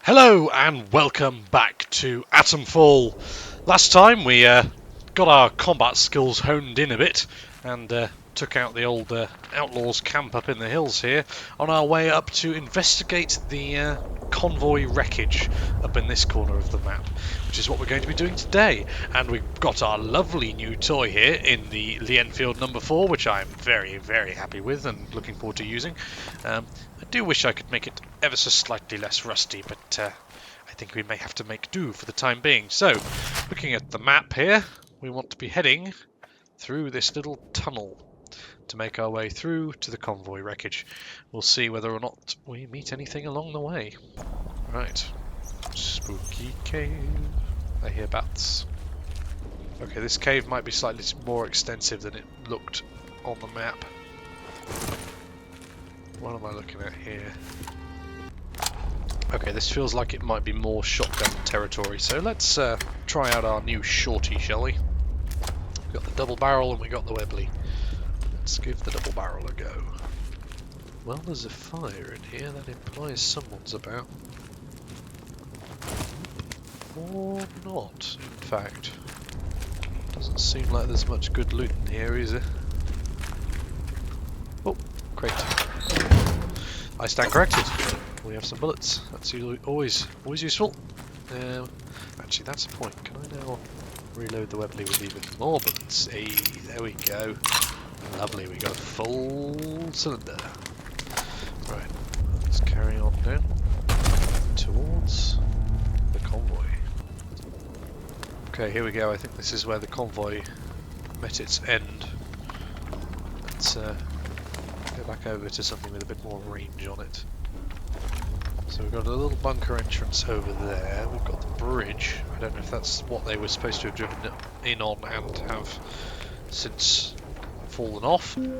Hello and welcome back to Atomfall. Last time we got our combat skills honed in a bit and took out the old outlaws camp up in the hills here on our way up to investigate the convoy wreckage up in this corner of the map, which is what we're going to be doing today. And we've got our lovely new toy here in the Lee Enfield number 4, which I'm very, very happy with and looking forward to using. I do wish I could make it ever so slightly less rusty, but I think we may have to make do for the time being. So, looking at the map here, we want to be heading through this little tunnel to make our way through to the convoy wreckage. We'll see whether or not we meet anything along the way. Right. Spooky cave. I hear bats. Okay, this cave might be slightly more extensive than it looked on the map. What am I looking at here? Okay, this feels like it might be more shotgun territory, so let's try out our new shorty, shall we? We've got the double barrel and we got the Webley. Let's give the double barrel a go. Well, there's a fire in here, that implies someone's about. Or not, in fact. Doesn't seem like there's much good loot in here, is there? Oh, crate. I stand corrected. We have some bullets. That's always useful. Actually, that's the point. Can I now reload the Webley with even more bullets? Hey, there we go. Lovely. We got a full cylinder. Right. Let's carry on down towards the convoy. Okay, here we go. I think this is where the convoy met its end. Let's go back over to something with a bit more range on it. So we've got a little bunker entrance over there. We've got the bridge. I don't know if that's what they were supposed to have driven in on and have since fallen off. Did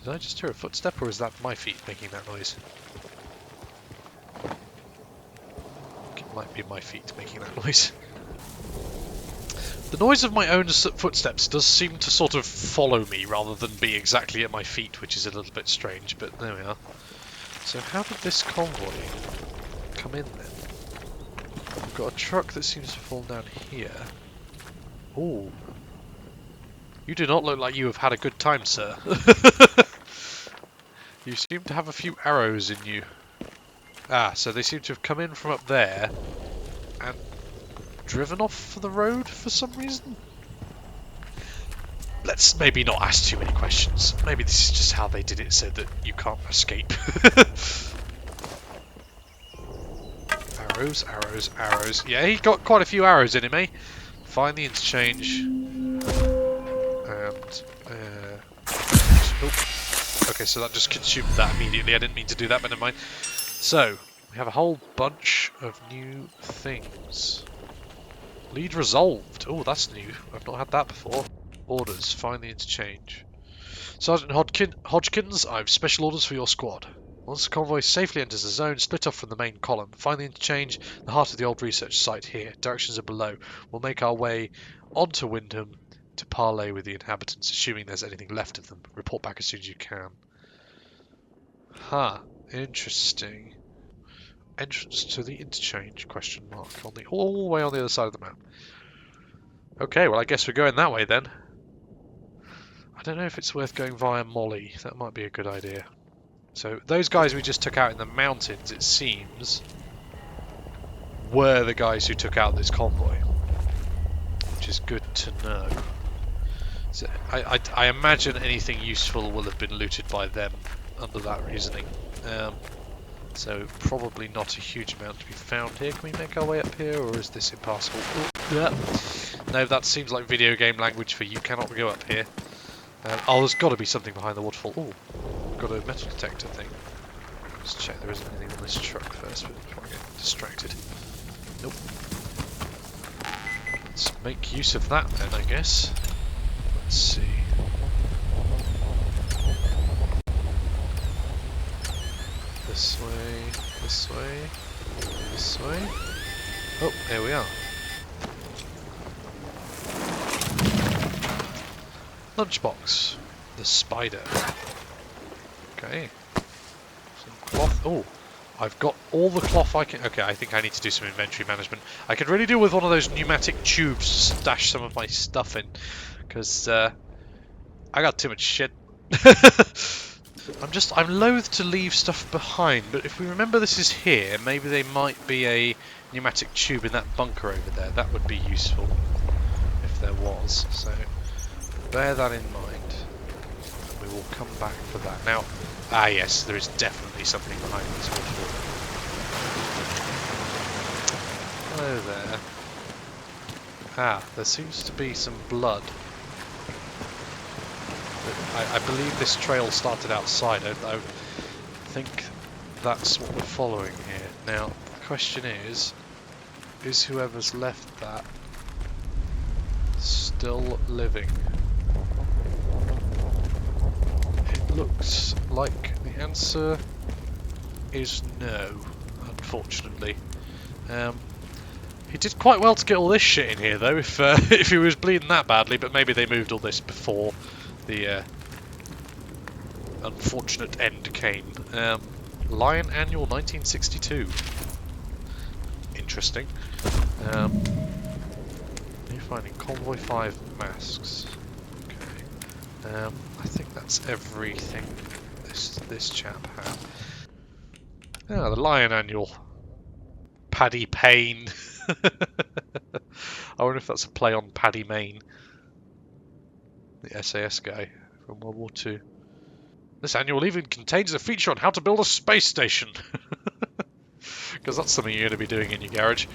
I just hear a footstep, or is that my feet making that noise? It might be my feet making that noise. The noise of my own footsteps does seem to sort of follow me rather than be exactly at my feet, which is a little bit strange, but there we are. So how did this convoy come in then? We've got a truck that seems to fall down here. Ooh. You do not look like you have had a good time, sir. You seem to have a few arrows in you. Ah, so they seem to have come in from up there and driven off the road for some reason? Let's maybe not ask too many questions. Maybe this is just how they did it so that you can't escape. Arrows, arrows, arrows. Yeah, he got quite a few arrows in him, eh? Find the interchange. And... oh. Okay, so that just consumed that immediately. I didn't mean to do that, but never mind. So, we have a whole bunch of new things. Lead resolved. Oh, that's new. I've not had that before. Orders. Find the interchange. Sergeant Hodgkins, I have special orders for your squad. Once the convoy safely enters the zone, split off from the main column. Find the interchange, the heart of the old research site here. Directions are below. We'll make our way onto Wyndham to parley with the inhabitants, assuming there's anything left of them. Report back as soon as you can. Huh. Interesting. Entrance to the interchange, question mark, on the all the way on the other side of the map. Okay, well I guess we're going that way then. I don't know if it's worth going via Molly. That might be a good idea. So those guys we just took out in the mountains, it seems, were the guys who took out this convoy, which is good to know. So I imagine anything useful will have been looted by them under that reasoning. So probably not a huge amount to be found here. Can we make our way up here, or is this impassable? Oh, yeah. No, that seems like video game language for you cannot go up here. Oh, there's got to be something behind the waterfall. Oh, got a metal detector thing. Let's check there isn't anything on this truck first before I get distracted. Nope. Let's make use of that then, I guess. Let's see. This way, this way, this way. Oh, there we are. Lunchbox. The spider. Okay. Some cloth. Oh, I've got all the cloth I can... Okay, I think I need to do some inventory management. I could really do with one of those pneumatic tubes to stash some of my stuff in, because I got too much shit. I'm loath to leave stuff behind, but if we remember this is here, maybe there might be a pneumatic tube in that bunker over there. That would be useful if there was. So bear that in mind. We will come back for that. Now, yes, there is definitely something behind this waterfall. Hello there. There seems to be some blood. I believe this trail started outside. I think that's what we're following here. Now, the question is whoever's left that still living? It looks like the answer is no, unfortunately. He did quite well to get all this shit in here, though, if he was bleeding that badly, but maybe they moved all this before the unfortunate end came. Lion Annual 1962. Interesting. You're finding Convoy 5 masks. Okay. I think that's everything this chap had. The Lion Annual. Paddy Payne. I wonder if that's a play on Paddy Mayne, the SAS guy from World War II. This annual even contains a feature on how to build a space station. Because that's something you're going to be doing in your garage.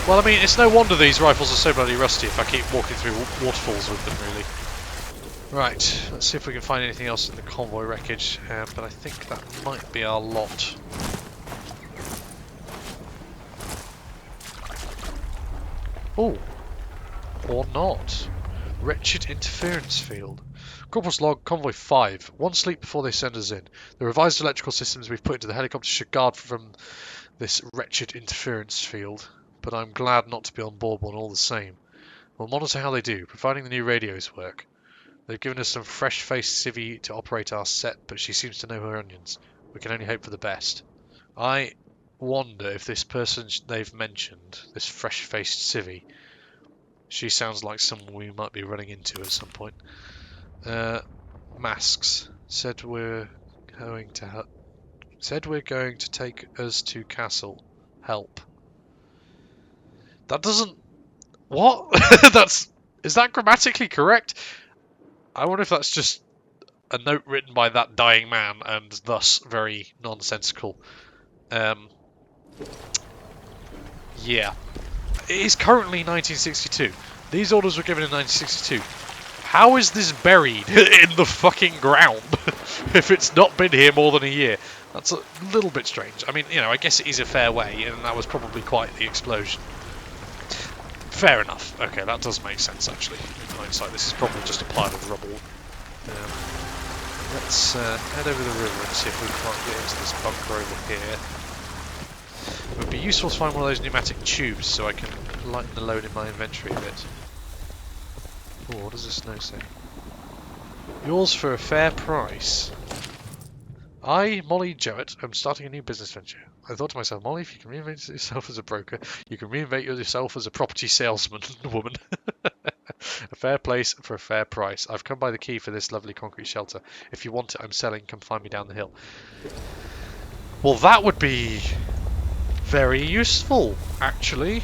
Well, I mean, it's no wonder these rifles are so bloody rusty if I keep walking through waterfalls with them, really. Right, let's see if we can find anything else in the convoy wreckage. But I think that might be our lot. Oh, or not. Wretched interference field. Corporal's log, Convoy 5. One sleep before they send us in. The revised electrical systems we've put into the helicopter should guard from this wretched interference field, but I'm glad not to be on board one all the same. We'll monitor how they do, providing the new radios work. They've given us some fresh-faced civvy to operate our set, but she seems to know her onions. We can only hope for the best. I wonder if this person they've mentioned, this fresh-faced civvy, she sounds like someone we might be running into at some point. Masks. Said we're going to take us to castle. Help. That doesn't... What? Is that grammatically correct? I wonder if that's just a note written by that dying man and thus very nonsensical. Yeah. It is currently 1962. These orders were given in 1962. How is this buried in the fucking ground if it's not been here more than a year? That's a little bit strange. I mean, you know, I guess it is a fair way, and that was probably quite the explosion. Fair enough. Okay, that does make sense, actually. In hindsight, this is probably just a pile of rubble. Let's head over the river and see if we can't get into this bunker over here. It would be useful to find one of those pneumatic tubes so I can lighten the load in my inventory a bit. Oh, what does this note say? Yours for a fair price. I, Molly Jowett, am starting a new business venture. I thought to myself, Molly, if you can reinvent yourself as a broker, you can reinvent yourself as a property salesman woman. A fair place for a fair price. I've come by the key for this lovely concrete shelter. If you want it, I'm selling. Come find me down the hill. Well, that would be very useful, actually.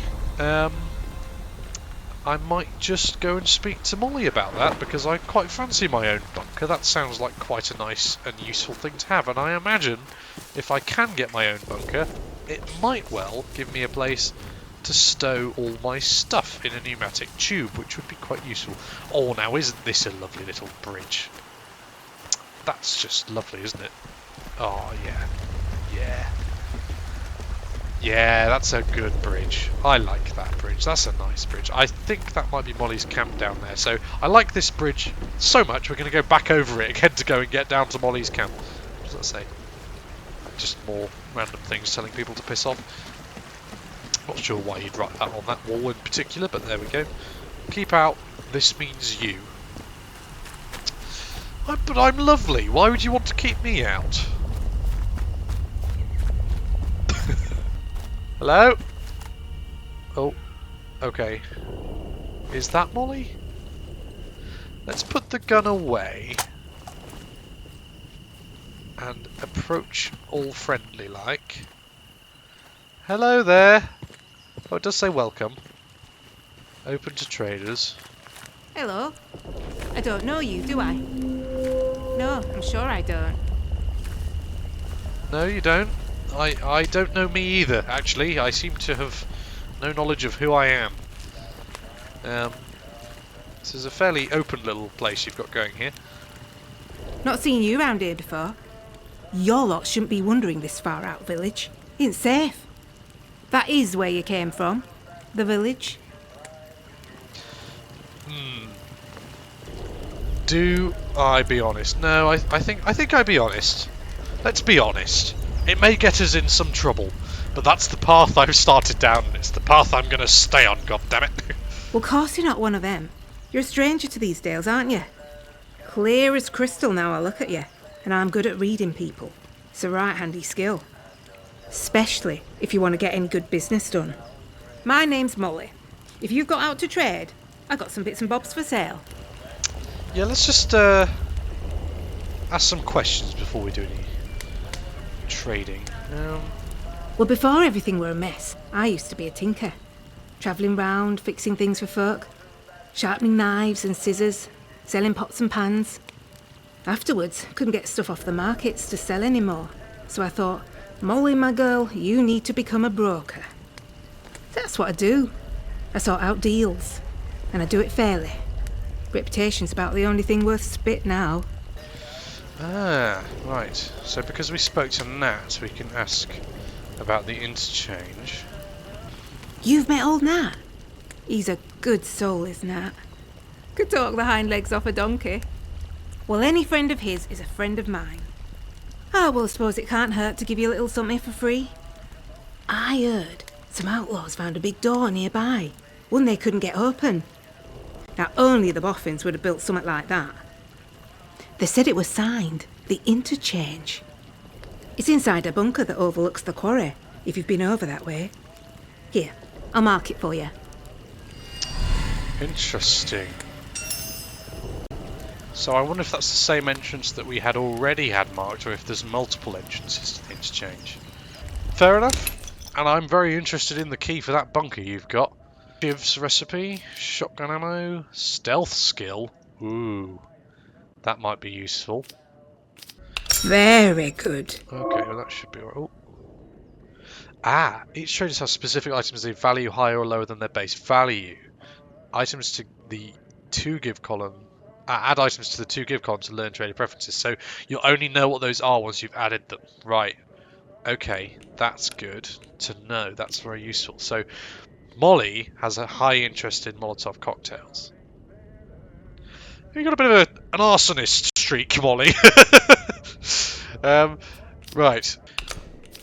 I might just go and speak to Molly about that, because I quite fancy my own bunker. That sounds like quite a nice and useful thing to have, and I imagine if I can get my own bunker, it might well give me a place to stow all my stuff in a pneumatic tube, which would be quite useful. Oh, now isn't this a lovely little bridge? That's just lovely, isn't it? Oh, yeah. Yeah. Yeah, that's a good bridge. I like that bridge. That's a nice bridge. I think that might be Molly's camp down there. So I like this bridge so much, we're going to go back over it again to go and get down to Molly's camp. What does that say? Just more random things telling people to piss off. Not sure why you'd write that on that wall in particular, but there we go. Keep out. This means you. But I'm lovely. Why would you want to keep me out? Hello? Oh, okay. Is that Molly? Let's put the gun away and approach all friendly like. Hello there. Oh, it does say welcome. Open to traders. Hello. I don't know you, do I? No, I'm sure I don't. No, you don't. I don't know me either, actually. I seem to have no knowledge of who I am. This is a fairly open little place you've got going here. Not seen you round here before. Your lot shouldn't be wandering this far out village. Ain't safe. That is where you came from. The village. Do I be honest? No, I think I'd be honest. Let's be honest. It may get us in some trouble, but that's the path I've started down, and it's the path I'm gonna stay on, goddammit. Well, course you're not one of them. You're a stranger to these dales, aren't you? Clear as crystal now I look at you, and I'm good at reading people. It's a right handy skill. Especially if you want to get any good business done. My name's Molly. If you've got out to trade, I got some bits and bobs for sale. Yeah, let's just ask some questions before we do any trading. Well, before everything were a mess, I used to be a tinker. Travelling round, fixing things for folk. Sharpening knives and scissors, selling pots and pans. Afterwards, couldn't get stuff off the markets to sell anymore. So I thought, Molly, my girl, you need to become a broker. That's what I do. I sort out deals. And I do it fairly. Reputation's about the only thing worth spit now. Ah, right. So because we spoke to Nat, we can ask about the interchange. You've met old Nat? He's a good soul, is Nat. Could talk the hind legs off a donkey. Well, any friend of his is a friend of mine. Oh, well, I suppose it can't hurt to give you a little something for free. I heard some outlaws found a big door nearby, one they couldn't get open. Now, only the boffins would have built something like that. They said it was signed, the interchange. It's inside a bunker that overlooks the quarry, if you've been over that way. Here, I'll mark it for you. Interesting. So I wonder if that's the same entrance that we had already had marked, or if there's multiple entrances to the interchange. Fair enough. And I'm very interested in the key for that bunker you've got. Shiv's recipe, shotgun ammo, stealth skill. Ooh, that might be useful. Very good. Okay, well that should be alright. Oh. Ah, each traders have specific items they value higher or lower than their base value. Items to the to give column. Add items to the to give column to learn trader preferences. So you'll only know what those are once you've added them. Right. Okay, that's good to know. That's very useful. So Molly has a high interest in Molotov cocktails. You've got a bit of an arsonist streak, Molly. Right.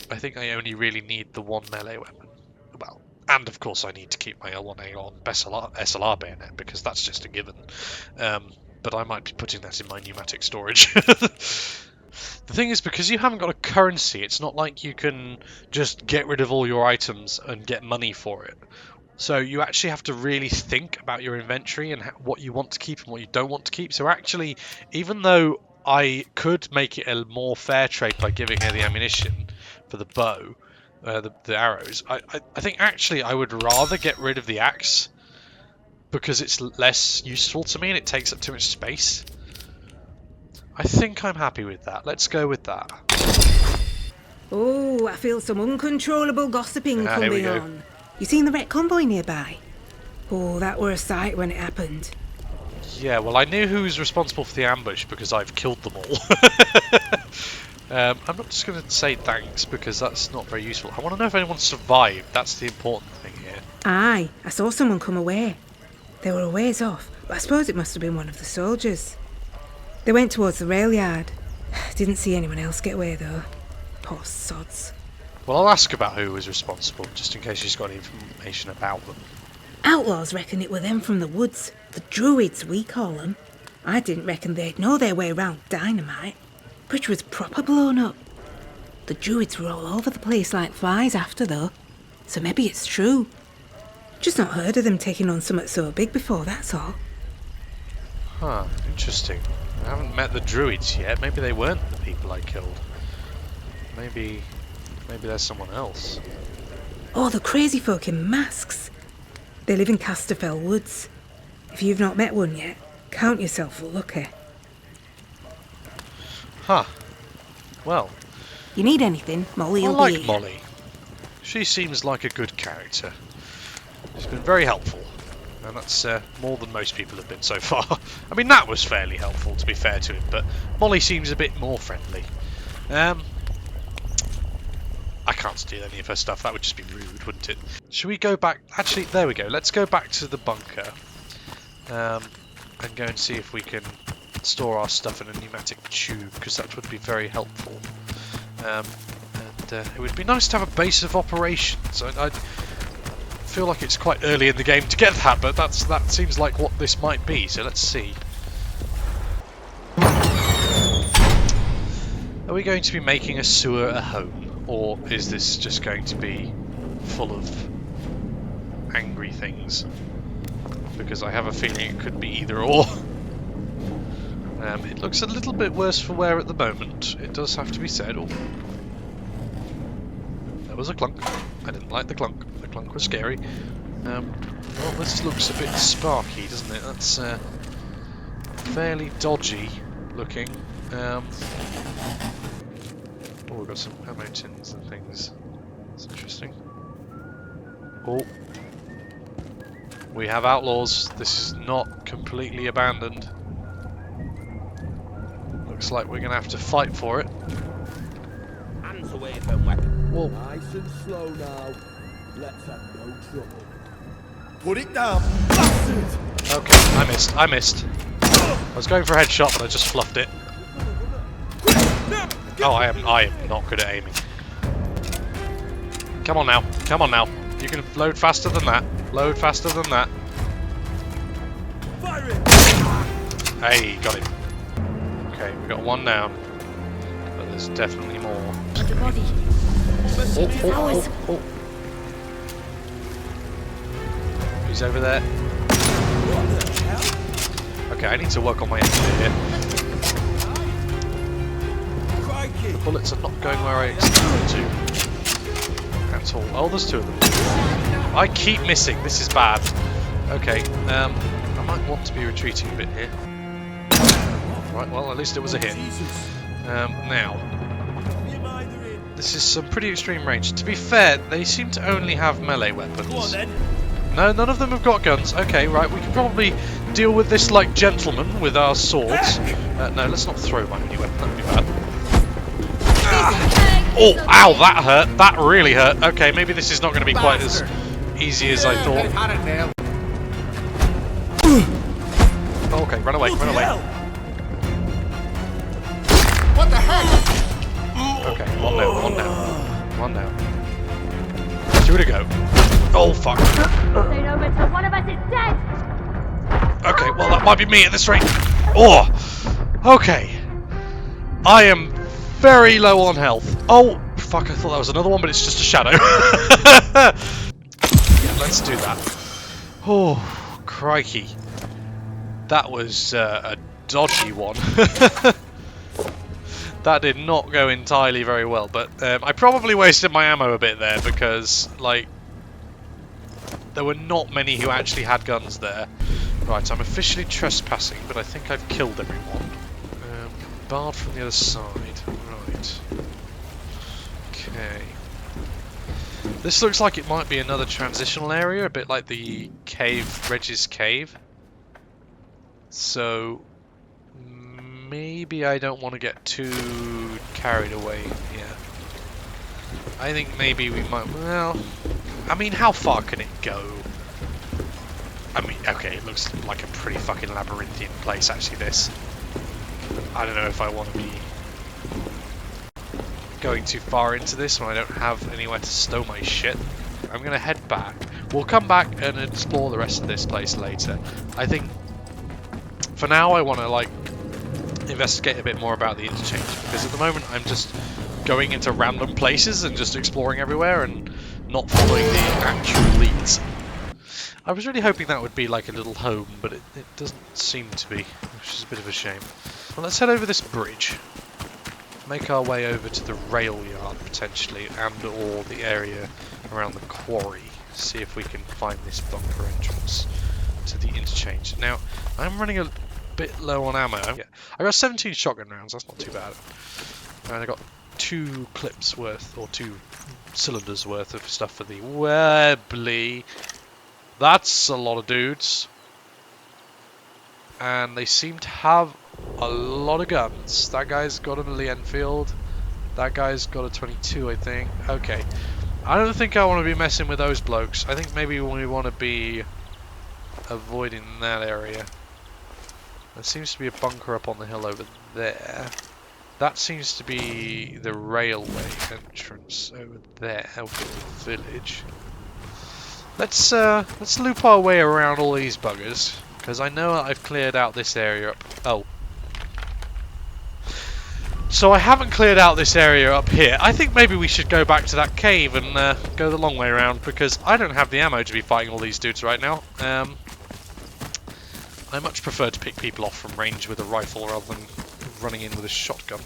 I think I only really need the one melee weapon. Well, and of course I need to keep my L1A1 SLR bayonet, because that's just a given. But I might be putting that in my pneumatic storage. The thing is, because you haven't got a currency, it's not like you can just get rid of all your items and get money for it. So you actually have to really think about your inventory and what you want to keep and what you don't want to keep. So actually, even though I could make it a more fair trade by giving her the ammunition for the bow, the arrows, I think actually I would rather get rid of the axe, because it's less useful to me and it takes up too much space. I think I'm happy with that. Let's go with that. Oh, I feel some uncontrollable gossiping coming on. You seen the wreck convoy nearby? Oh, that were a sight when it happened. Yeah, well, I knew who was responsible for the ambush because I've killed them all. I'm not just going to say thanks because that's not very useful. I want to know if anyone survived. That's the important thing here. Aye, I saw someone come away. They were a ways off, but I suppose it must have been one of the soldiers. They went towards the rail yard. Didn't see anyone else get away though. Poor sods. Well, I'll ask about who was responsible, just in case she's got any information about them. Outlaws reckon it were them from the woods. The druids, we call them. I didn't reckon they'd know their way round dynamite. Bridge was proper blown up. The druids were all over the place like flies after though. so maybe it's true. Just not heard of them taking on something so big before, that's all. Huh, interesting. I haven't met the druids yet. Maybe they weren't the people I killed. Maybe there's someone else. Oh, the crazy folk in masks. They live in Casterfell Woods. If you've not met one yet, count yourself lucky. Huh. Well, You need anything, Molly I will be like here. Molly. She seems like a good character. She's been very helpful. And that's more than most people have been so far. I mean, that was fairly helpful, to be fair to him, but Molly seems a bit more friendly. I can't steal any of her stuff, that would just be rude, wouldn't it? Should we go back? Actually, there we go. Let's go back to the bunker and go and see if we can store our stuff in a pneumatic tube, because that would be very helpful. And it would be nice to have a base of operations. I feel like it's quite early in the game to get that, but that seems like what this might be, so let's see. Are we going to be making a sewer a home? Or is this just going to be full of angry things? Because I have a feeling it could be either or. It looks a little bit worse for wear at the moment. It does have to be said. Oh. There was a clunk. I didn't like the clunk. The clunk was scary. Well, this looks a bit sparky, doesn't it? That's fairly dodgy looking. Oh, we've got some ammo tins and things. That's interesting. Oh. We have outlaws. This is not completely abandoned. Looks like we're going to have to fight for it. Hands away from weapon. Whoa. Nice and slow now. Let's have no trouble. Put it down, bastard! Okay, I missed. I was going for a headshot, but I just fluffed it. Oh, I am not good at aiming. Come on now. You can load faster than that. Fire it! Hey, got him. Okay, we got one down. But there's definitely more. The body. Oh. He's over there. What the hell? Okay, I need to work on my engineer here. Crikey! The bullets are not going where I expect them to. At all. Oh, there's two of them. I keep missing. This is bad. Okay, I might want to be retreating a bit here. Right, well, at least it was a hit. Jesus. Now, this is some pretty extreme range. To be fair, they seem to only have melee weapons. Go on then. No, none of them have got guns. Okay, right, we can probably deal with this like gentlemen with our swords. No, let's not throw my only weapon, that would be bad. Oh, ow, that hurt. That really hurt. Okay, maybe this is not going to be quite as easy as I thought. Okay, run away. What the heck? Okay, one down. Two to go. Oh, fuck. Soon over till one of us is dead. Okay, well, that might be me at this rate. Oh, okay. I am very low on health. Oh, fuck, I thought that was another one, but it's just a shadow. Yeah, let's do that. Oh, crikey. That was a dodgy one. That did not go entirely very well, but I probably wasted my ammo a bit there because, like, there were not many who actually had guns there. Right, I'm officially trespassing, but I think I've killed everyone. Barred from the other side. Right. Okay. This looks like it might be another transitional area, a bit like the cave, Reg's Cave. So maybe I don't want to get too carried away here. I think maybe we might, well, I mean, how far can it go? I mean, okay, it looks like a pretty fucking labyrinthian place, actually, this. I don't know if I want to be going too far into this when I don't have anywhere to stow my shit. I'm going to head back. We'll come back and explore the rest of this place later. I think, for now, I want to, like, investigate a bit more about the interchange, because at the moment I'm just going into random places and just exploring everywhere and not following the actual leads. I was really hoping that would be like a little home, but it doesn't seem to be, which is a bit of a shame. Well, let's head over this bridge, make our way over to the rail yard potentially, and or the area around the quarry. See if we can find this bunker entrance to the interchange. Now, I'm running a bit low on ammo. Yeah, I got 17 shotgun rounds, that's not too bad. And I got 2 clips worth, or 2 cylinders worth of stuff for the Webley. That's a lot of dudes. And they seem to have a lot of guns. That guy's got a Lee Enfield. That guy's got a 22, I think. Okay. I don't think I want to be messing with those blokes. I think maybe we want to be avoiding that area. There seems to be a bunker up on the hill over there. That seems to be the railway entrance over there, over the village. Let's loop our way around all these buggers, because I know that I've cleared out this area up. Oh. So I haven't cleared out this area up here. I think maybe we should go back to that cave and go the long way around, because I don't have the ammo to be fighting all these dudes right now. I much prefer to pick people off from range with a rifle rather than running in with a shotgun.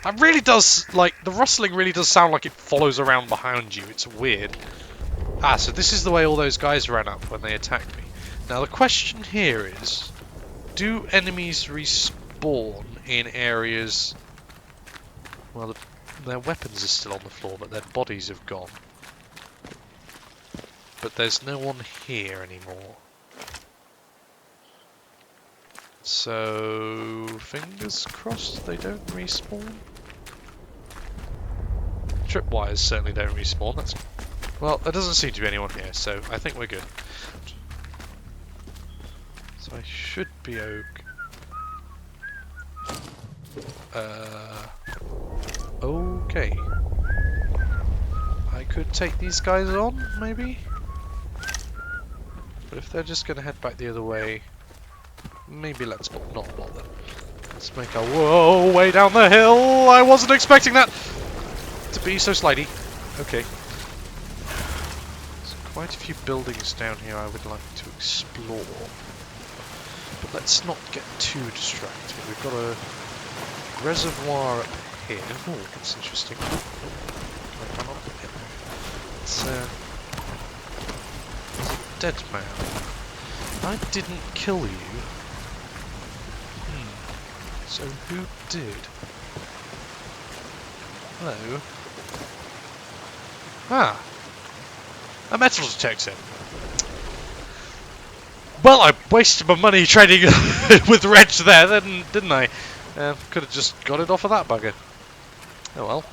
That really does, like, the rustling really does sound like it follows around behind you. It's weird. Ah, so this is the way all those guys ran up when they attacked me. Now the question here is, do enemies respawn in areas... Well, their weapons are still on the floor, but their bodies have gone. But there's no one here anymore. So, fingers crossed they don't respawn. Tripwires certainly don't respawn. That's well, there doesn't seem to be anyone here, so I think we're good. So I should be okay. I could take these guys on, maybe? But if they're just going to head back the other way, maybe let's not bother. Let's make our way down the hill. I wasn't expecting that to be so slidey. Okay. There's quite a few buildings down here I would like to explore. But let's not get too distracted. We've got a reservoir up here. Oh, that's interesting. It's there's a dead man. I didn't kill you. So who did? Hello. Ah, a metal detector. Well, I wasted my money trading with Reg there, then, didn't I? Could have just got it off of that bugger. Oh well.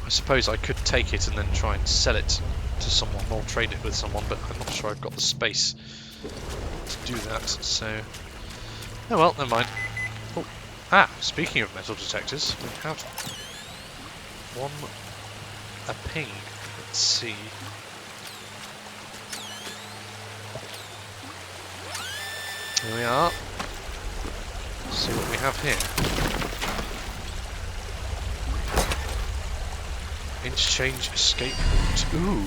I suppose I could take it and then try and sell it to someone or trade it with someone, but I'm not sure I've got the space to do that, so... Oh well, never mind. Oh. Ah, speaking of metal detectors, we have one a ping. Let's see. Here we are. Let's see what we have here. Interchange escape route. Ooh.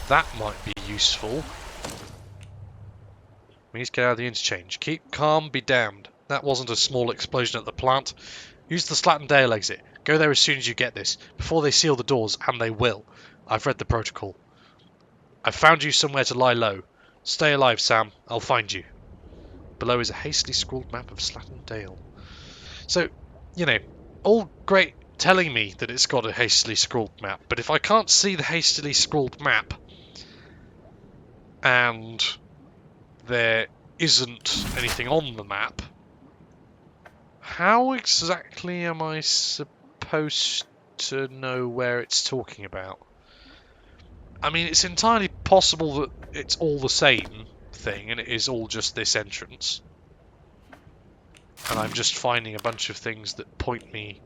That might be useful. We need to get out of the interchange. Keep calm, be damned. That wasn't a small explosion at the plant. Use the Slattendale exit. Go there as soon as you get this, before they seal the doors, and they will. I've read the protocol. I've found you somewhere to lie low. Stay alive, Sam. I'll find you. Below is a hastily scrawled map of Slattendale. So, you know, all great telling me that it's got a hastily scrawled map, but if I can't see the hastily scrawled map, and there isn't anything on the map, how exactly am I supposed to know where it's talking about? I mean, it's entirely possible that it's all the same thing and it is all just this entrance, and I'm just finding a bunch of things that point me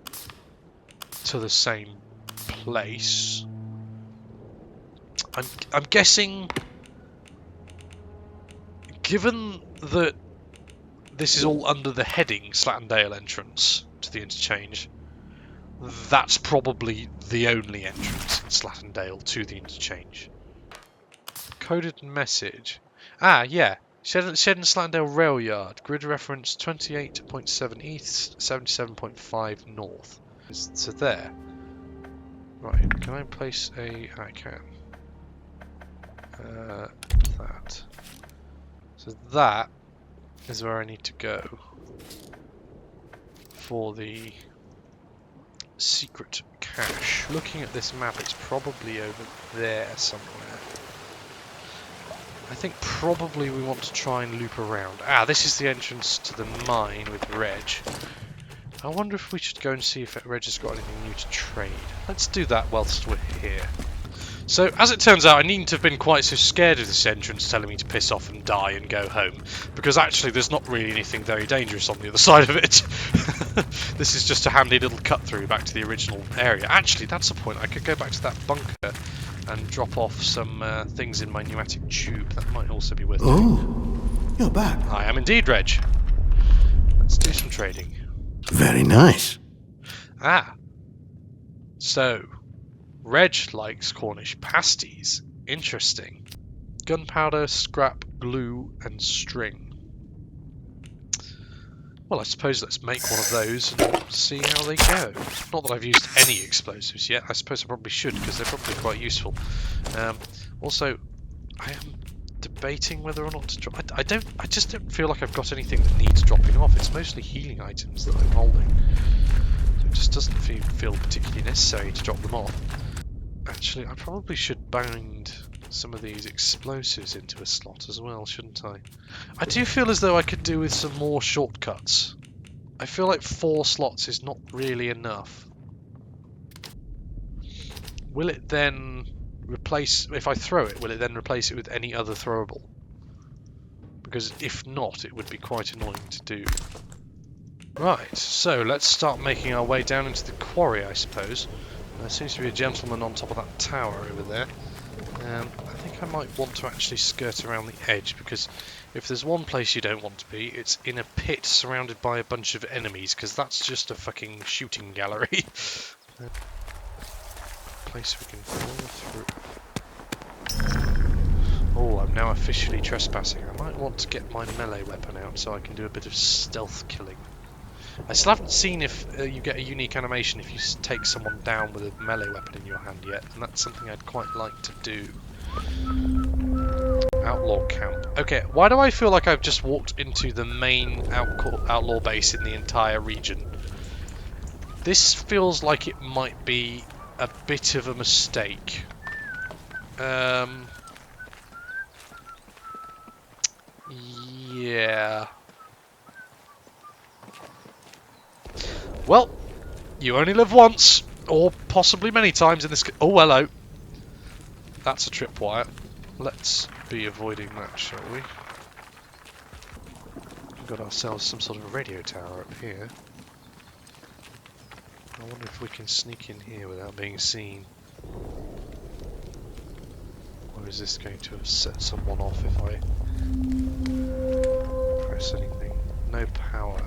to the same place. I'm guessing, given that this is all under the heading Slattendale entrance to the interchange, that's probably the only entrance in Slattendale to the interchange. Coded message. Ah, yeah. Shed and Slattendale Rail Yard. Grid reference 28.7 east, 77.5 north. So there. Right, can I place a... I can. That. So that is where I need to go for the secret cache. Looking at this map, it's probably over there somewhere. I think probably we want to try and loop around. Ah, this is the entrance to the mine with Reg. I wonder if we should go and see if Reg has got anything new to trade. Let's do that whilst we're here. So, as it turns out, I needn't have been quite so scared of this entrance telling me to piss off and die and go home, because actually there's not really anything very dangerous on the other side of it. This is just a handy little cut through back to the original area. Actually, that's a point. I could go back to that bunker and drop off some things in my pneumatic tube. That might also be worth doing. Oh, you're back. I am indeed, Reg. Let's do some trading. Very nice. Ah. So, Reg likes Cornish pasties. Interesting. Gunpowder, scrap, glue, and string. Well, I suppose let's make one of those and see how they go. Not that I've used any explosives yet. I suppose I probably should, because they're probably quite useful. Also, I am debating whether or not to drop. I just don't feel like I've got anything that needs dropping off. It's mostly healing items that I'm holding, so it just doesn't feel particularly necessary to drop them off. Actually, I probably should bind some of these explosives into a slot as well, shouldn't I? I do feel as though I could do with some more shortcuts. I feel like 4 slots is not really enough. Will it then replace... If I throw it, will it then replace it with any other throwable? Because if not, it would be quite annoying to do. Right, so let's start making our way down into the quarry, I suppose. There seems to be a gentleman on top of that tower over there. I think I might want to actually skirt around the edge, because if there's one place you don't want to be, it's in a pit surrounded by a bunch of enemies, because that's just a fucking shooting gallery. Place we can fall through. Oh, I'm now officially trespassing. I might want to get my melee weapon out so I can do a bit of stealth killing. I still haven't seen if you get a unique animation if you take someone down with a melee weapon in your hand yet, and that's something I'd quite like to do. Outlaw camp. Okay, why do I feel like I've just walked into the main outlaw base in the entire region? This feels like it might be a bit of a mistake. Yeah. Well, you only live once, or possibly many times in this... Oh, hello. That's a tripwire. Let's be avoiding that, shall we? We've got ourselves some sort of radio tower up here. I wonder if we can sneak in here without being seen. Or is this going to set someone off if I press anything? No power.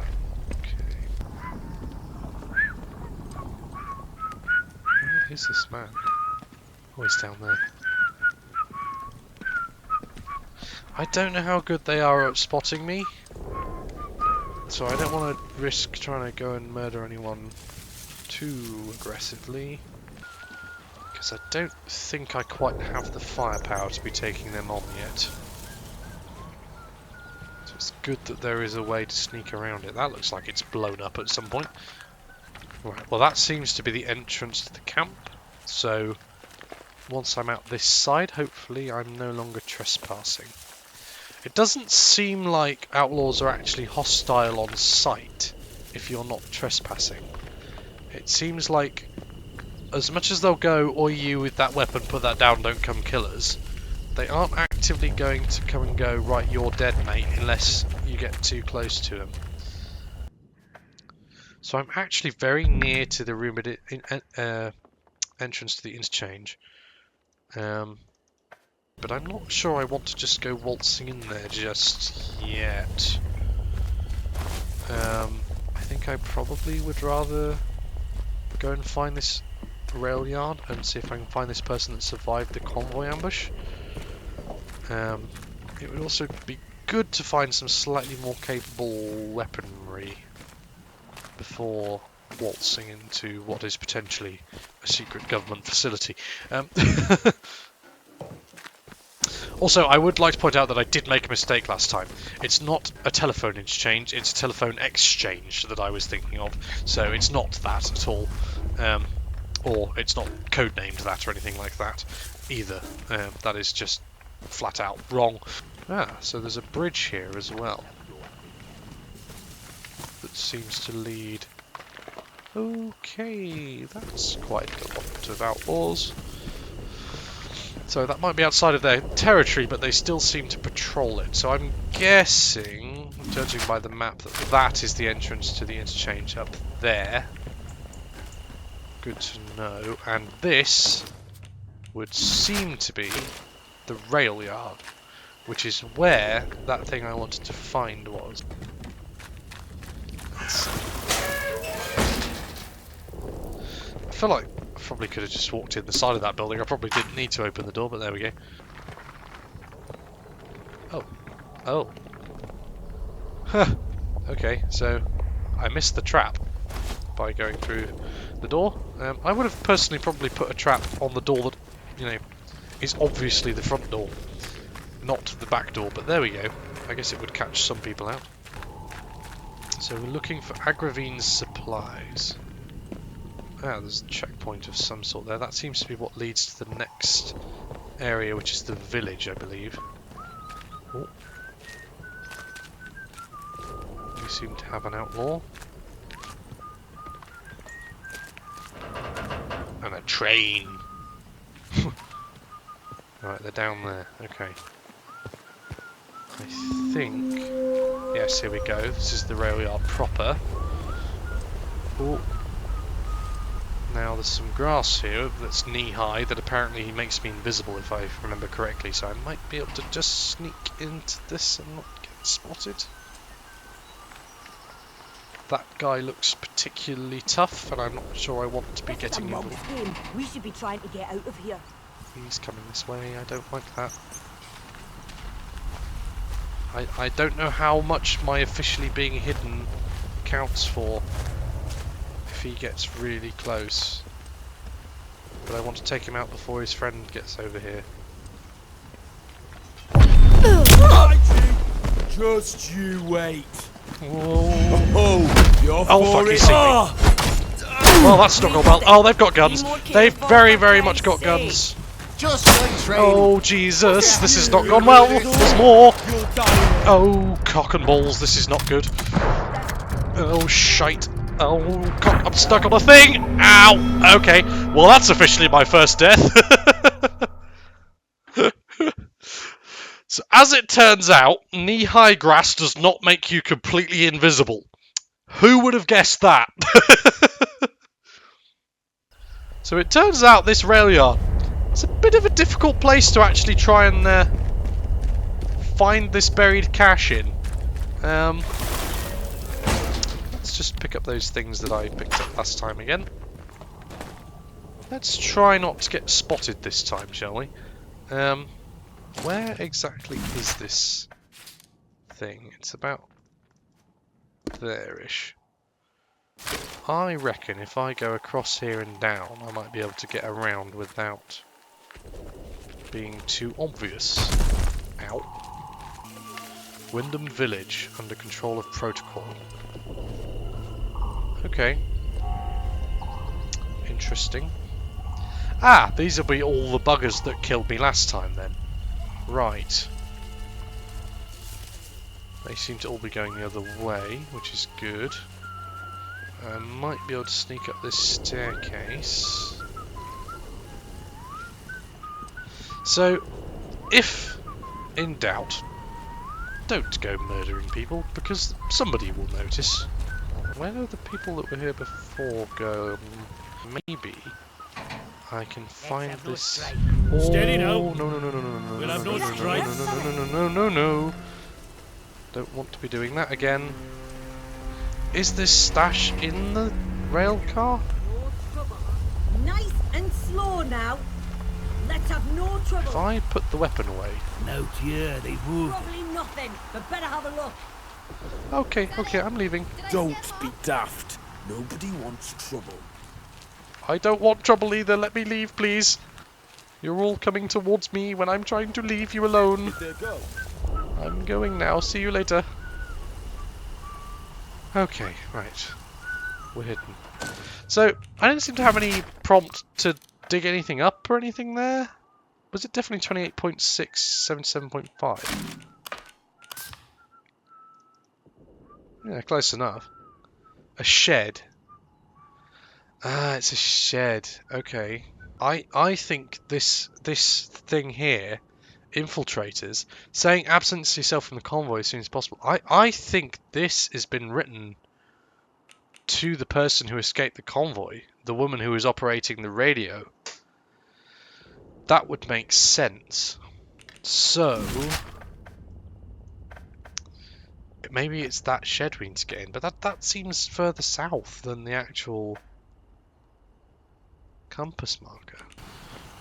Who's this man? Oh, he's down there. I don't know how good they are at spotting me, so I don't want to risk trying to go and murder anyone too aggressively, because I don't think I quite have the firepower to be taking them on yet. So it's good that there is a way to sneak around it. That looks like it's blown up at some point. Right, well that seems to be the entrance to the camp, so once I'm out this side, hopefully I'm no longer trespassing. It doesn't seem like outlaws are actually hostile on sight if you're not trespassing. It seems like as much as they'll go, oi you with that weapon, put that down, don't come kill us, they aren't actively going to come and go, right, you're dead mate, unless you get too close to them. So I'm actually very near to the rumoured entrance to the interchange, but I'm not sure I want to just go waltzing in there just yet. I think I probably would rather go and find this rail yard and see if I can find this person that survived the convoy ambush. It would also be good to find some slightly more capable weaponry before waltzing into what is potentially a secret government facility. Also, I would like to point out that I did make a mistake last time. It's not a telephone interchange, it's a telephone exchange that I was thinking of. So it's not that at all. Or it's not codenamed that or anything like that either. That is just flat out wrong. Ah, so there's a bridge here as well. That seems to lead... Okay, that's quite a lot of outlaws. So that might be outside of their territory, but they still seem to patrol it. So I'm guessing, judging by the map, that that is the entrance to the interchange up there. Good to know. And this would seem to be the rail yard, which is where that thing I wanted to find was. I feel like I probably could have just walked in the side of that building. I probably didn't need to open the door, but there we go. Oh. Oh. Huh. Okay, so I missed the trap by going through the door. I would have personally probably put a trap on the door that, you know, is obviously the front door, not the back door, but there we go. I guess it would catch some people out. So we're looking for Agravine's supplies. Ah, there's a checkpoint of some sort there. That seems to be what leads to the next area, which is the village, I believe. Oh. We seem to have an outlaw. And a train! Right, they're down there. Okay. I think... Yes, here we go. This is the rail yard proper. Oh. Now there's some grass here that's knee-high that apparently makes me invisible if I remember correctly, so I might be able to just sneak into this and not get spotted. That guy looks particularly tough, and I'm not sure I want to be getting him. We should be trying to get out of here. He's coming this way, I don't like that. I don't know how much my officially being hidden counts for if he gets really close. But I want to take him out before his friend gets over here. Just you wait. Oh, You're fuck, he's seen me. Well, that's not gone well. Oh, they've got guns. They've very, very much got guns. Just like training. Oh, Jesus, this has not gone well. There's more. Oh, cock and balls, this is not good. Oh, shite. Oh, cock, I'm stuck on a thing. Ow. Okay, well, that's officially my first death. So, as it turns out, knee-high grass does not make you completely invisible. Who would have guessed that? So it turns out this rail yard, it's a bit of a difficult place to actually try and find this buried cache in. Let's just pick up those things that I picked up last time again. Let's try not to get spotted this time, shall we? Where exactly is this thing? It's about there-ish. I reckon if I go across here and down, I might be able to get around without being too obvious. Ow. Wyndham Village, under control of protocol. Okay. Interesting. Ah, these will be all the buggers that killed me last time then. Right. They seem to all be going the other way, which is good. I might be able to sneak up this staircase. So, if in doubt, don't go murdering people, because somebody will notice. Where are the people that were here before go? Maybe I can find this. Oh, Steady now. No. We'll have no strife. No. Don't want to be doing that again. Is this stash in the rail car? And slow now. Let's have no trouble. If I put the weapon away... No tear, they've moved. Probably nothing, but better have a look. Okay, I'm leaving. Don't be daft. Nobody wants trouble. I don't want trouble either, let me leave, please. You're all coming towards me when I'm trying to leave you alone. There go. I'm going now, see you later. Okay, right. We're hidden. So, I didn't seem to have any prompt to dig anything up or anything there. Was it definitely 28.6, 77.5? Yeah, close enough. A shed. Ah, it's a shed. Okay. I think this thing here, infiltrators, saying absence yourself from the convoy as soon as possible. I think this has been written to the person who escaped the convoy, the woman who was operating the radio. That would make sense. So maybe it's that shed we need to get in, but that seems further south than the actual compass marker.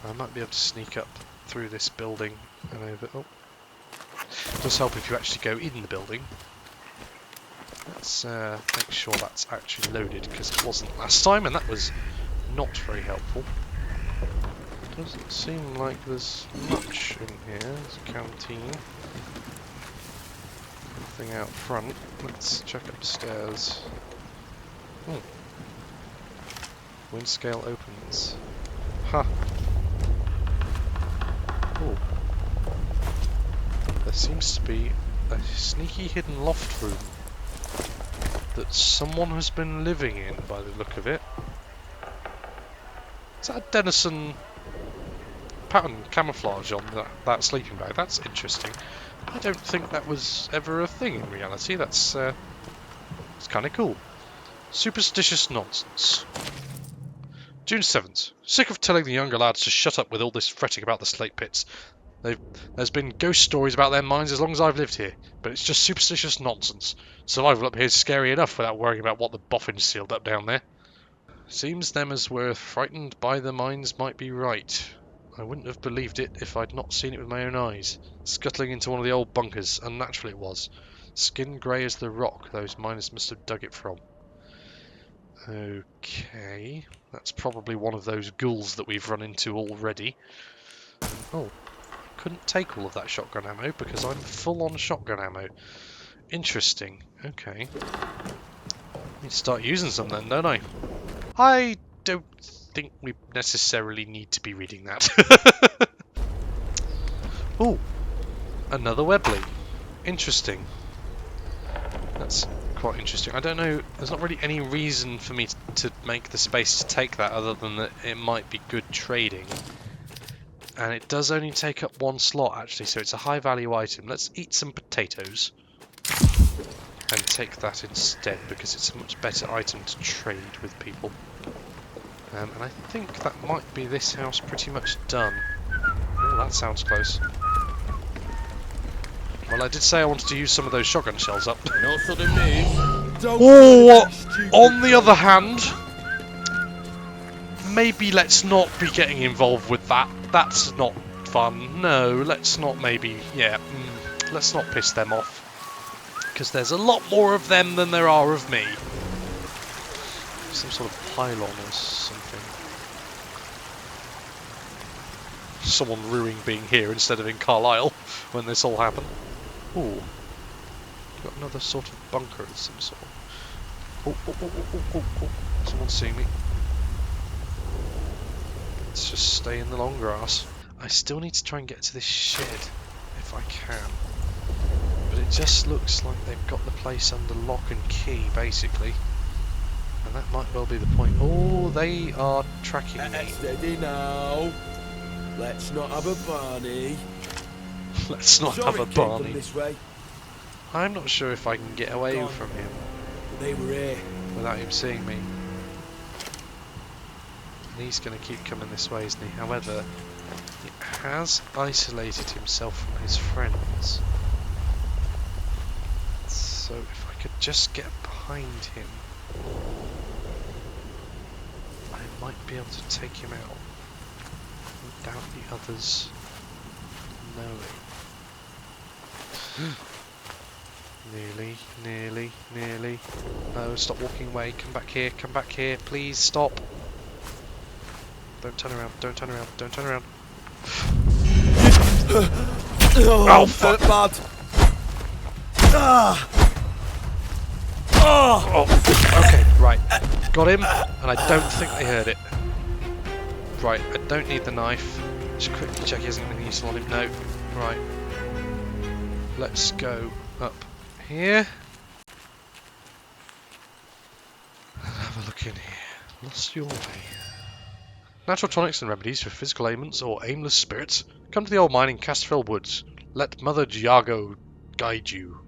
I might be able to sneak up through this building and over. Oh, it does help if you actually go in the building. Let's make sure that's actually loaded, because it wasn't last time, and that was not very helpful. Doesn't seem like there's much in here. There's a canteen. Nothing out front. Let's check upstairs. Oh. Wind scale opens. Ha! Oh. There seems to be a sneaky hidden loft room that someone has been living in, by the look of it. Is that a Denison pattern camouflage on that sleeping bag? That's interesting. I don't think that was ever a thing in reality. That's it's kind of cool. Superstitious nonsense. June 7th. Sick of telling the younger lads to shut up with all this fretting about the slate pits. There's been ghost stories about their mines as long as I've lived here, but it's just superstitious nonsense. Survival up here is scary enough without worrying about what the boffins sealed up down there. Seems them as were frightened by the mines might be right. I wouldn't have believed it if I'd not seen it with my own eyes. Scuttling into one of the old bunkers, unnatural it was. Skin grey as the rock those miners must have dug it from. Okay, that's probably one of those ghouls that we've run into already. Oh. Couldn't take all of that shotgun ammo because I'm full on shotgun ammo. Interesting. Okay. Need to start using some then, don't I? I don't think we necessarily need to be reading that. Oh, another Webley. Interesting. That's quite interesting. I don't know, there's not really any reason for me to make the space to take that other than that it might be good trading. And it does only take up one slot actually, so it's a high value item. Let's eat some potatoes and take that instead because it's a much better item to trade with people. And I think that might be this house pretty much done. Oh, that sounds close. Well, I did say I wanted to use some of those shotgun shells up. No sudden move. Or, on the other hand, maybe let's not be getting involved with that. That's not fun. No, let's not maybe, yeah, let's not piss them off. Because there's a lot more of them than there are of me. Some sort of pylon or something. Someone ruining being here instead of in Carlisle when this all happened. Ooh. Got another sort of bunker of some sort. Oh. Someone's seeing me. Let's just stay in the long grass. I still need to try and get to this shed, if I can. But it just looks like they've got the place under lock and key, basically. And that might well be the point. Oh, they are tracking me. Steady now. Let's not have a Barney. Let's not Sure have a it came from Barney. this way. I'm not sure if I can get away Gone. from him They were here. without him seeing me. And he's going to keep coming this way, isn't he? However, he has isolated himself from his friends. So if I could just get behind him, I might be able to take him out without the others knowing. Nearly. No, stop walking away. Come back here, please stop. Don't turn around. Oh, fuck. Bad. Oh, okay, right. Got him, and I don't think they heard it. Right, I don't need the knife. Just quickly check he hasn't anything useful on him. No. Right. Let's go up here. Have a look in here. Lost your way. Natural tonics and remedies for physical ailments or aimless spirits. Come to the old mine in Casterfell Woods. Let Mother Giago guide you.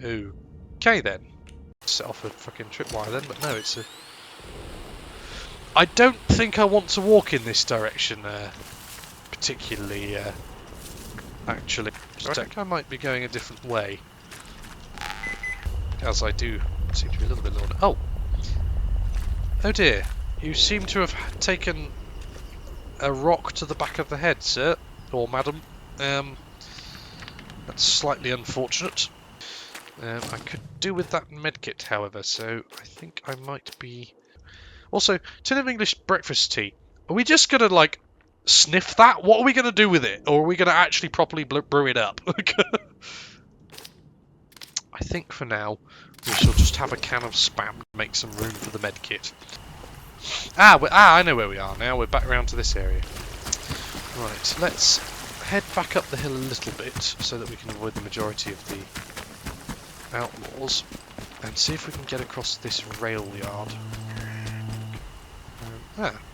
Okay then. Set off a fucking tripwire then, but no, it's a... I don't think I want to walk in this direction, particularly, actually. I think I might be going a different way. As I do seem to be a little bit lower. Oh! Oh dear. You seem to have taken a rock to the back of the head, sir. Or madam. That's slightly unfortunate. I could do with that medkit, however, so I think I might be... Also, tin of English breakfast tea. Are we just gonna, like, sniff that? What are we gonna do with it? Or are we gonna actually properly brew it up? I think for now, we shall just have a can of Spam to make some room for the medkit. I know where we are now. We're back around to this area. Right, let's head back up the hill a little bit so that we can avoid the majority of the outlaws and see if we can get across this rail yard.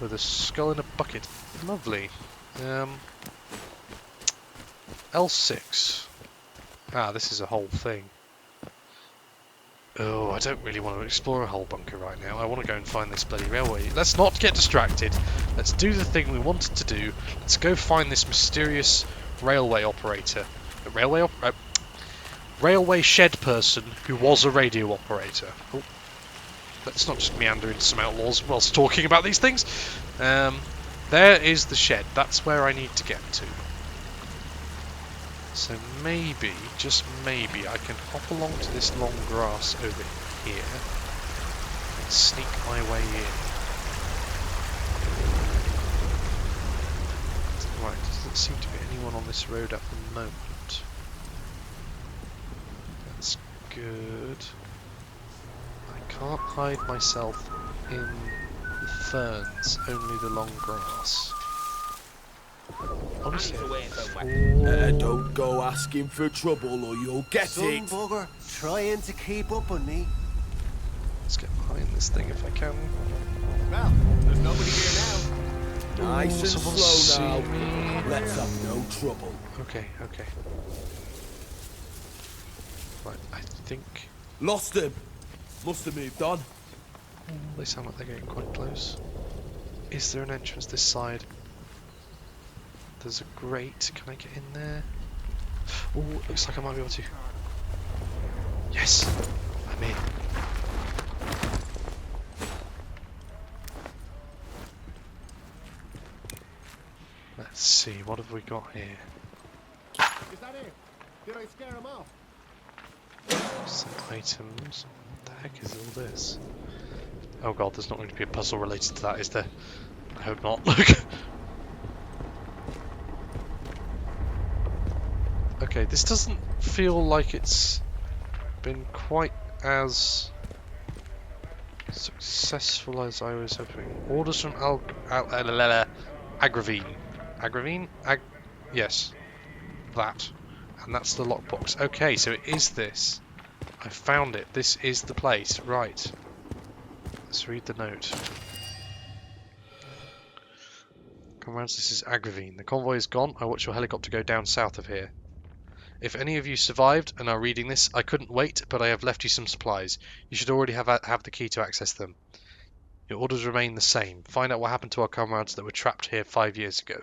With a skull in a bucket. Lovely. L6. This is a whole thing. Oh, I don't really want to explore a whole bunker right now. I want to go and find this bloody railway. Let's not get distracted. Let's do the thing we wanted to do. Let's go find this mysterious railway operator. Railway shed person who was a radio operator. Oh, let's not just meander into some outlaws whilst talking about these things. There is the shed. That's where I need to get to. So maybe, just maybe, I can hop along to this long grass over here and sneak my way in. Right, doesn't seem to be anyone on this road at the moment. That's good. I can't hide myself in the ferns, only the long grass. Honestly, Don't go asking for trouble or you'll get Some it. bugger trying to keep up on me. let's get behind this thing if I can. Well, there's nobody here now. Nice and someone's slow seen me. now. Let's have no trouble. Okay. Right, I think Lost him. Must have moved on. they sound like they're getting quite close. Is there an entrance this side? There's a grate. Can I get in there? Oh, looks like I might be able to. Yes! I'm in. Let's see, what have we got here? Is that it? Did I scare him off? Some items. What the heck is all this? Oh god, there's not going to be a puzzle related to that, is there? I hope not. Okay, this doesn't feel like it's been quite as successful as I was hoping. Orders from Agravine. Agravine? Yes. That. And that's the lockbox. Okay, so it is this. I found it. This is the place. Right. Let's read the note. Comrades, this is Agravine. The convoy is gone. I watched your helicopter go down south of here. If any of you survived and are reading this, I couldn't wait, but I have left you some supplies. You should already have the key to access them. Your orders remain the same. Find out what happened to our comrades that were trapped here 5 years ago.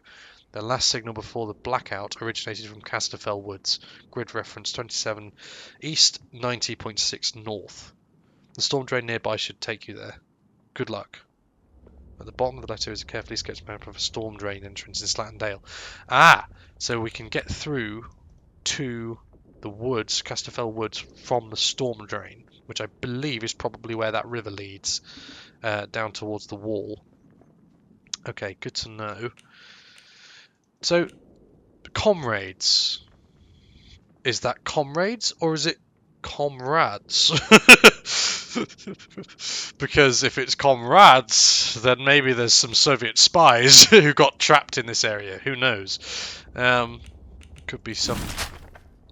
Their last signal before the blackout originated from Casterfell Woods. Grid reference 27 east, 90.6 north. The storm drain nearby should take you there. Good luck. At the bottom of the letter is a carefully sketched map of a storm drain entrance in Slatton Dale. Ah, so we can get through to the woods, Casterfell Woods, from the storm drain, which I believe is probably where that river leads, down towards the wall. Okay, good to know. So, comrades. Is that comrades or is it comrades? Because if it's comrades, then maybe there's some Soviet spies who got trapped in this area. Who knows? Could be some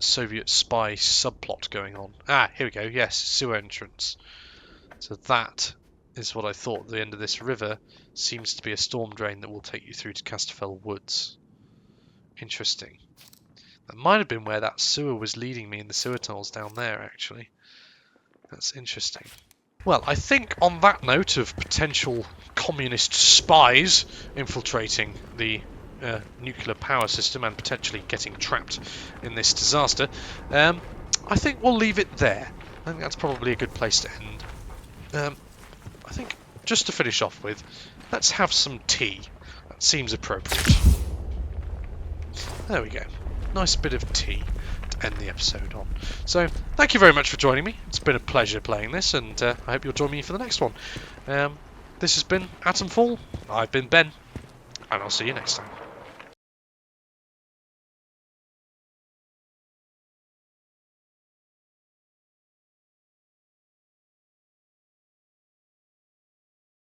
Soviet spy subplot going on. Ah, here we go. Yes, sewer entrance. So that is what I thought. The end of this river seems to be a storm drain that will take you through to Casterfell Woods. Interesting. That might have been where that sewer was leading me in the sewer tunnels down there, actually. That's interesting. Well, I think on that note of potential communist spies infiltrating the nuclear power system and potentially getting trapped in this disaster, I think we'll leave it there. I think that's probably a good place to end. I think, just to finish off with, let's have some tea. That seems appropriate. There we go. Nice bit of tea to end the episode on. So, thank you very much for joining me. It's been a pleasure playing this, and I hope you'll join me for the next one. This has been Atomfall. I've been Ben, and I'll see you next time.